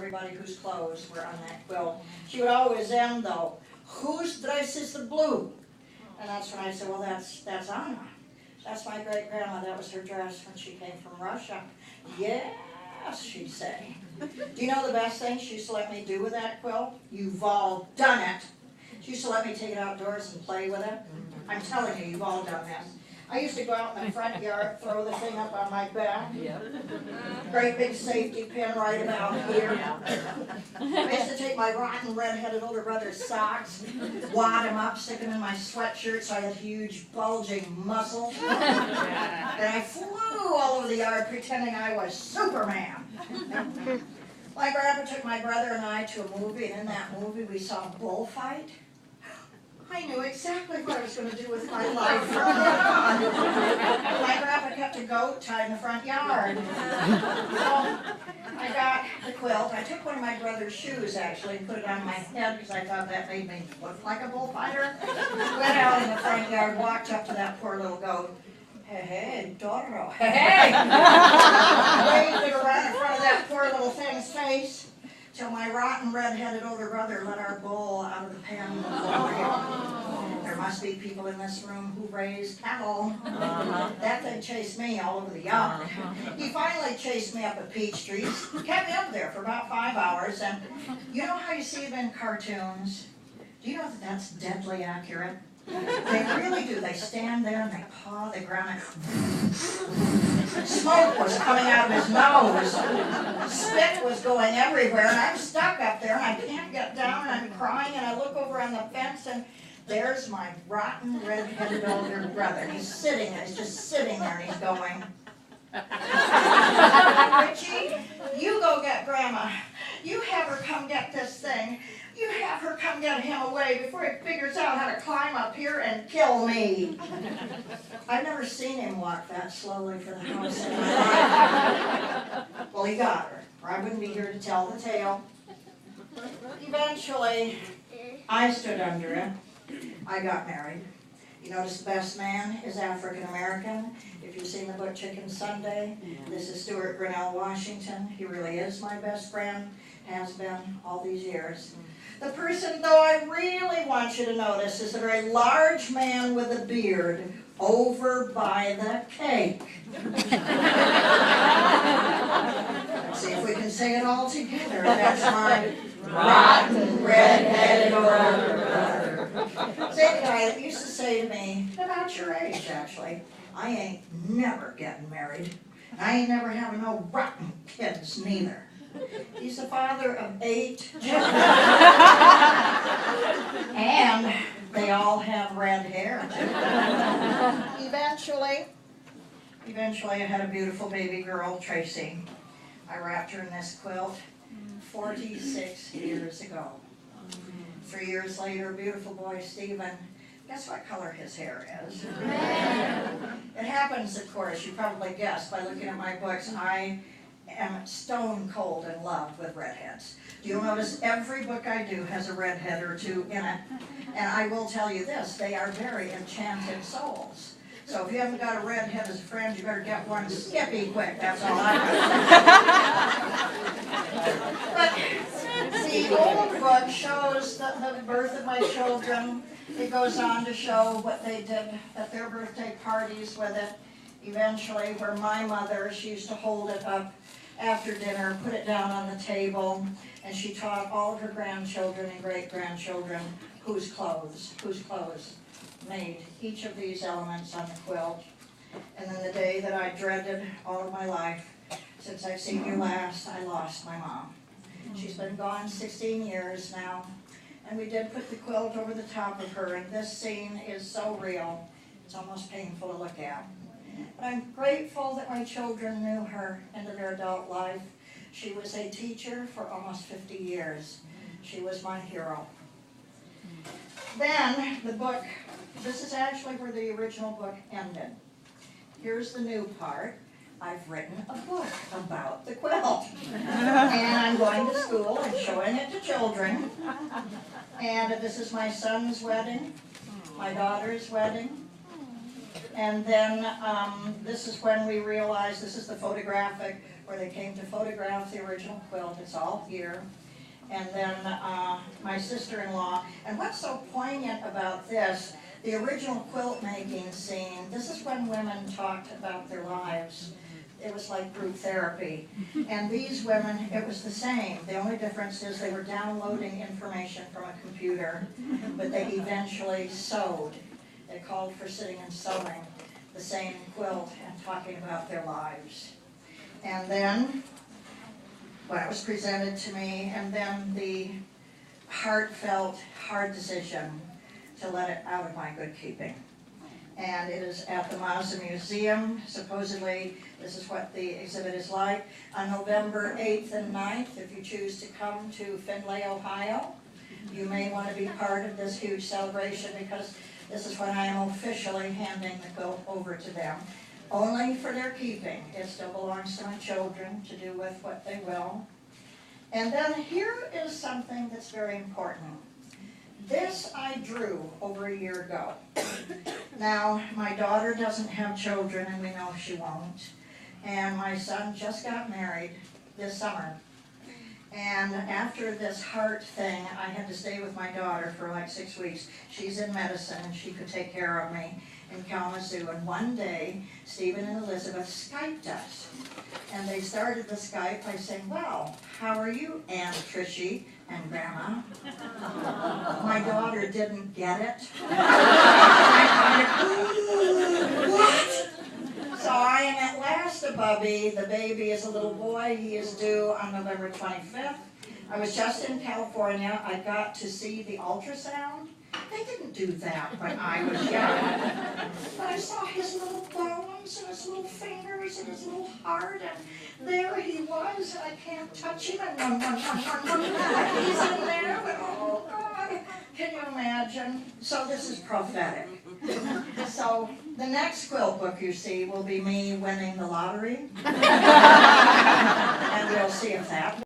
everybody whose clothes were on that quilt. She would always end though, whose dress is the blue? And that's when I said, well, that's Anna. That's my great grandma. That was her dress when she came from Russia. Yes, she'd say. Do you know the best thing she used to let me do with that quilt? You've all done it. She used to let me take it outdoors and play with it. I'm telling you, you've all done this. I used to go out in the front yard, throw the thing up on my back. Great big safety pin right about here. I used to take my rotten red-headed older brother's socks, wad them up, stick them in my sweatshirt so I had huge bulging muscles. And I flew all over the yard pretending I was Superman. My grandpa took my brother and I to a movie, and in that movie we saw a bullfight. I knew exactly what I was going to do with my life from then on. My grandpa kept a goat tied in the front yard. So I got the quilt. I took one of my brother's shoes, actually, and put it on my head because I thought that made me look like a bullfighter. Went out in the front yard, walked up to that poor little goat. Hey, hey, Doro. Hey! Waved it around in front of that poor little thing's face. Till my rotten red-headed older brother let our bull out of the pen. There must be people in this room who raise cattle. That thing chased me all over the yard. He finally chased me up at Peachtree, kept me up there for about 5 hours, and you know how you see them in cartoons? Do you know that that's deadly accurate? They really do. They stand there and they paw the ground and smoke was coming out of his nose. Spit was going everywhere, and I'm stuck up there and I can't get down, and I'm crying, and I look over on the fence and there's my rotten red-headed older brother. He's sitting there, he's just sitting there, and he's going, Richie, you go get Grandma. You have her come get this thing. You have her come get him away before he figures out how to climb up here and kill me. I've never seen him walk that slowly for the house in my life. Well, he got her, or I wouldn't be here to tell the tale. Eventually, I stood under it. I got married. You notice the best man is African American. If you've seen the book Chicken Sunday, this is Stuart Grinnell Washington. He really is my best friend, has been all these years. The person, though, I really want you to notice is a very large man with a beard over by the cake. Let's see if we can say it all together. That's my rotten, red-headed older brother. Same guy that used to say to me, about your age, actually, I ain't never getting married. And I ain't never having no rotten kids, neither. He's the father of 8 children. And they all have red hair. Eventually I had a beautiful baby girl, Tracy. I wrapped her in this quilt 46 years ago. 3 years later, a beautiful boy, Stephen. Guess what color his hair is? It happens, of course, you probably guessed by looking at my books, I am stone cold in love with redheads. You'll notice every book I do has a redhead or two in it. And I will tell you this, they are very enchanted souls. So if you haven't got a redhead as a friend, you better get one skippy quick, that's all I got. But the old book shows the birth of my children. It goes on to show what they did at their birthday parties with it. Eventually, where my mother, she used to hold it up after dinner, put it down on the table, and she taught all of her grandchildren and great-grandchildren whose clothes made each of these elements on the quilt. And then the day that I dreaded all of my life, since I've seen you last, I lost my mom. She's been gone 16 years now, and we did put the quilt over the top of her, and this scene is so real, it's almost painful to look at. But I'm grateful that my children knew her into their adult life. She was a teacher for almost 50 years. She was my hero. Then the book, this is actually where the original book ended. Here's the new part. I've written a book about the quilt. And I'm going to school and showing it to children. And this is my son's wedding, my daughter's wedding. And then this is when we realized, this is the photographic where they came to photograph the original quilt. It's all here. And then my sister-in-law, and what's so poignant about this, the original quilt making scene, this is when women talked about their lives. It was like group therapy. And these women, it was the same. The only difference is they were downloading information from a computer, but they eventually sewed. They called for sitting and sewing the same quilt and talking about their lives. And then, when it was presented to me, and then the heartfelt, hard decision to let it out of my good keeping. And it is at the Mazda Museum. Supposedly, this is what the exhibit is like. On November 8th and 9th, if you choose to come to Findlay, Ohio, you may want to be part of this huge celebration, because this is when I am officially handing the quilt over to them. Only for their keeping. It still belongs to my children to do with what they will. And then here is something that's very important. This I drew over a year ago. Now, my daughter doesn't have children, and we know she won't. And my son just got married this summer. And after this heart thing, I had to stay with my daughter for like 6 weeks. She's in medicine, and she could take care of me in Kalamazoo. And one day, Stephen and Elizabeth Skyped us. And they started the Skype by saying, "Well, how are you, Aunt Patricia and Grandma?" My daughter didn't get it. What? So I am at last a bubby. The baby is a little boy. He is due on November 25th. I was just in California. I got to see the ultrasound. They didn't do that when I was young. But I saw his little bones and his little fingers and his little heart, and there he was, and I can't touch him, and he's in there, but oh God, can you imagine? So this is prophetic. So the next quilt book you see will be me winning the lottery, and we'll see if that